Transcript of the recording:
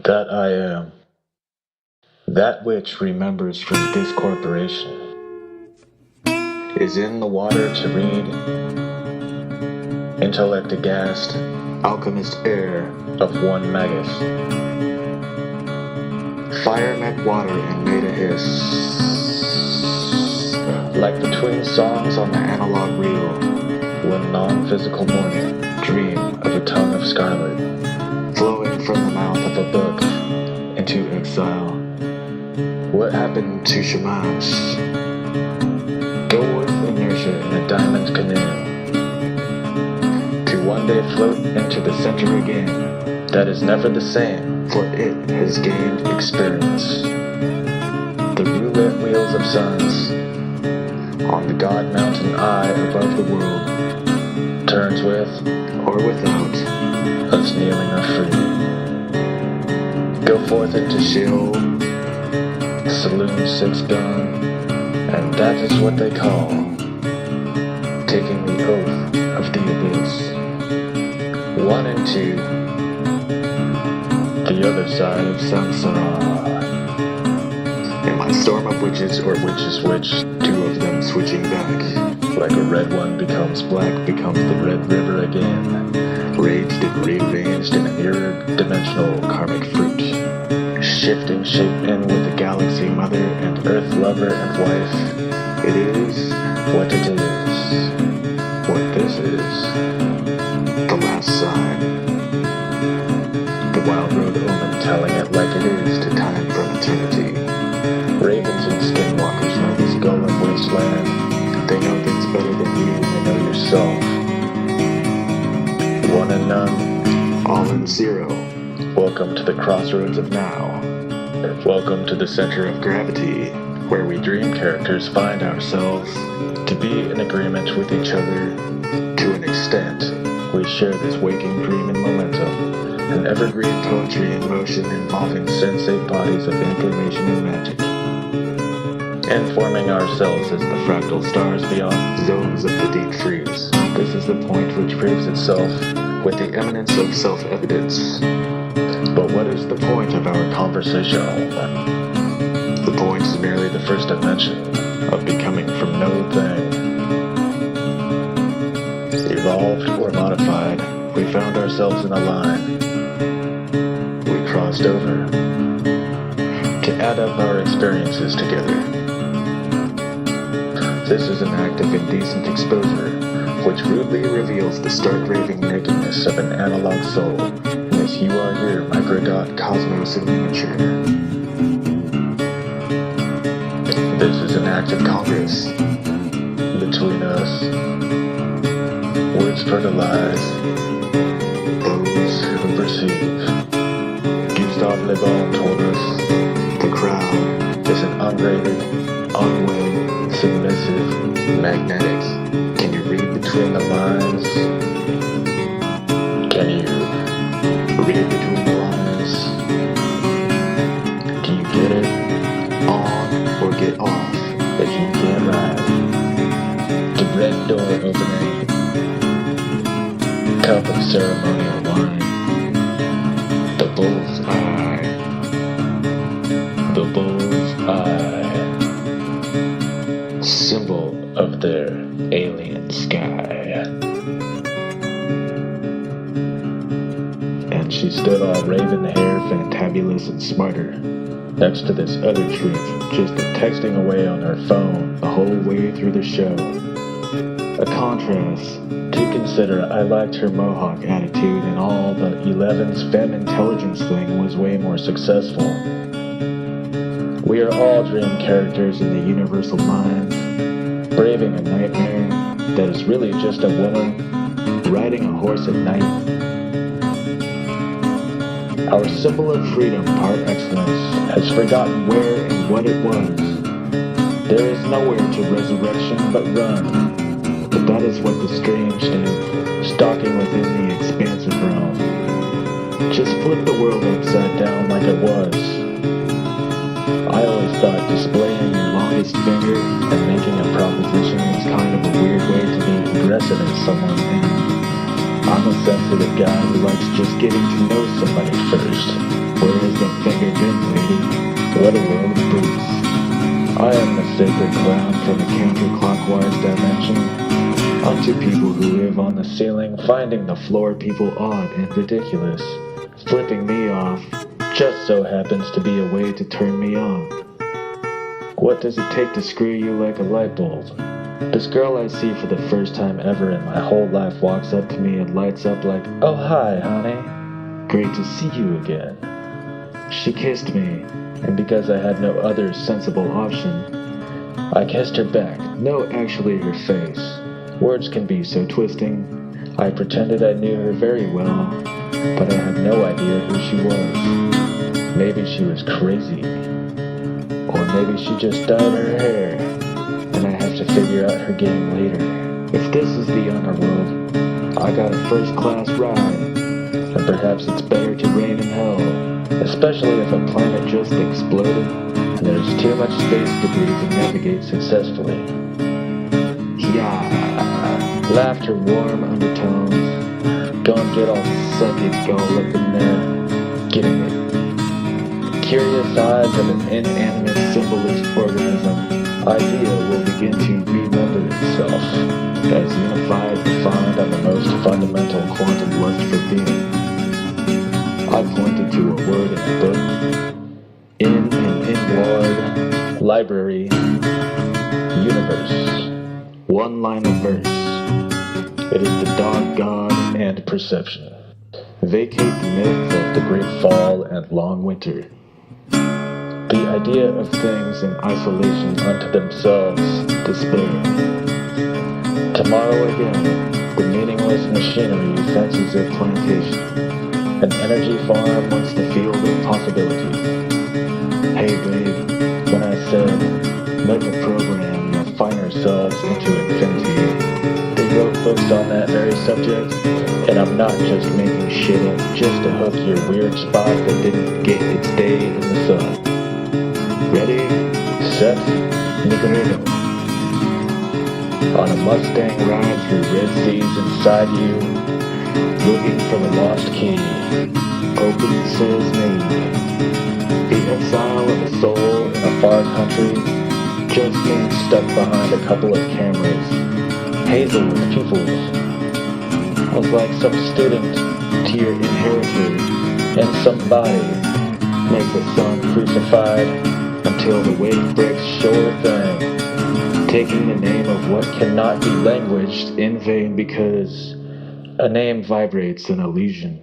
That I am. That which remembers from this corporation is in the water to read, intellect aghast, alchemist heir of one Magus. Fire met water and made a hiss, like between songs on the analog reel, when non-physical morning dream of a tongue of scarlet, flowing from the mouth of a book into exile. What happened to Shamash? Go with inertia in a diamond canoe, to one day float into the center again. That is never the same, for it has gained experience. The roulette wheels of suns on the God Mountain eye above the world turns with or without us kneeling or free. Go forth into Sheol, saloon 6 gun, and that is what they call taking the oath of the abyss. 1 and 2, the other side of Samsara. In my storm of witches or witches which, 2 of them switching back, like a red one becomes black, becomes the red river again, raged and rearranged in an irredimensional karmic fruit, shifting shape in with the galaxy mother and earth lover and wife. It is what it is, what this is, the last sign, the wild road omen telling it like it is to time from eternity. Ravens and skinwalkers know this golden wasteland. They know things better than you, they know yourself. 1 and none, all in 0. Welcome to the crossroads of now. Welcome to the center of gravity, where we dream characters find ourselves to be in agreement with each other. To an extent, we share this waking dream in momentum, an evergreen poetry in motion involving sensate bodies of information and magic, and forming ourselves as the fractal stars beyond zones of the deep freeze. This is the point which proves itself with the eminence of self-evidence. But what is the point of our conversation? The point is merely the first dimension of becoming from no thing. Evolved or modified, we found ourselves in a line. We crossed over to add up our experiences together. This is an act of indecent exposure, which rudely reveals the stark raving nakedness of an analog soul. As you are here, microdot cosmos in miniature. This is an act of Congress between us. Words fertilize those who perceive. Gustave Le Bon told us the crowd is an unrated, unweighed, submissive, magnetic. Can you read between the lines? Can you read between the lines? Do you get it? On or get off if you can't ride? The red door opening, cup of ceremonial wine, the bull's eye, the bull's eye, symbol of their alien sky. And she stood all raven hair, fantabulous and smarter, next to this other truth, just texting away on her phone the whole way through the show. A contrast to consider. I liked her mohawk attitude, and all the 11's femme intelligence thing was way more successful. We are all dream characters in the universal mind, braving a nightmare that is really just a woman riding a horse at night. Our symbol of freedom, par excellence, has forgotten where and what it was. There is nowhere to resurrection but run. But that is what the strange did, stalking within the expansive realm. Just flip the world upside down like it was. I always thought displaying your longest finger and making a proposition was kind of a weird way to be aggressive at someone, and I'm a sensitive guy who likes just getting to know somebody first. Where has that finger been, lady? What a world of boots. I am the sacred clown from a counterclockwise dimension. Unto people who live on the ceiling, finding the floor people odd and ridiculous. Flipping me off just so happens to be a way to turn me on. What does it take to screw you like a light bulb? This girl I see for the first time ever in my whole life walks up to me and lights up like, "Oh hi, honey. Great to see you again." She kissed me, and because I had no other sensible option, I kissed her back. No, actually her face. Words can be so twisting. I pretended I knew her very well, but I had no idea who she was. Maybe she was crazy. Or maybe she just dyed her hair, and I have to figure out her game later. If this is the underworld, I got a first-class ride, and perhaps it's better to reign in hell, especially if a planet just exploded, and there's too much space debris to navigate successfully. Yeah, laughter, warm undertones, don't get all sucky, go up in there, getting it. Curious eyes of an inanimate symbolist organism, idea will begin to remember itself, as unified, defined on the most fundamental quantum lust for being. I pointed to a word in a book, in an inward library, universe, one line of verse. It is the dog god and perception. Vacate the myth of the great fall and long winter. The idea of things in isolation unto themselves, despair. Tomorrow again, the meaningless machinery fences a plantation. An energy farm wants the field of possibility. Hey babe, when I said, make a program of finer selves into infinity, they wrote books on that very subject, and I'm not just making shit up just to hook your weird spot that didn't get its day in the sun. Ready, set, Negredo. On a Mustang ride through red seas inside you, looking for the lost key. Open says me. The exile of a soul in a far country, just being stuck behind a couple of cameras. Hazel with pupils. Was like some student to your inheritor, and somebody makes a son crucified until the wave breaks sure thing, taking the name of what cannot be languaged in vain because a name vibrates an illusion.